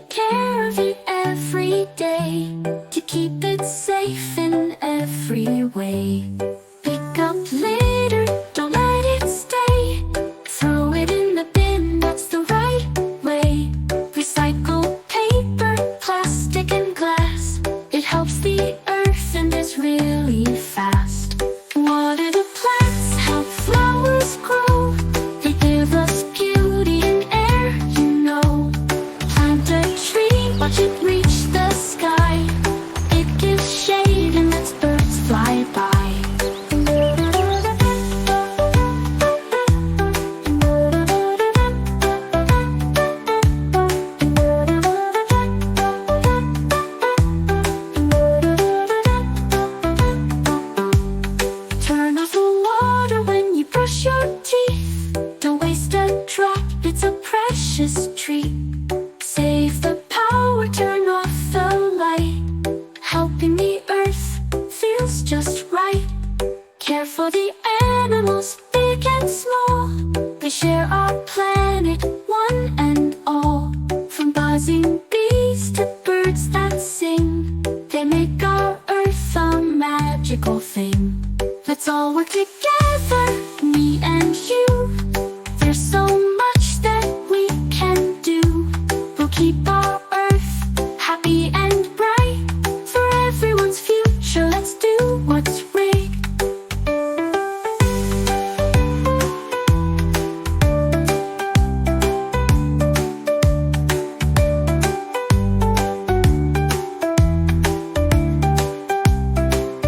care of it every day to keep it safe in every way. Pick up later, don't let it stay. Throw it in the bin, that's the right way. Recycle paper, plastic and glass. It helps the earth and is really fast. Water the plants, help flowers grow. They give us beauty and air, you know. Plant a tree, watch it reach the sky. It gives shade and lets birds fly by. Turn off the water when you brush your teeth. Don't waste a drop, it's a precious treat. Save the power, turn off the light. Helping the earth feels just right. Care for the animals, big and small. We share our planet, one and all. From buzzing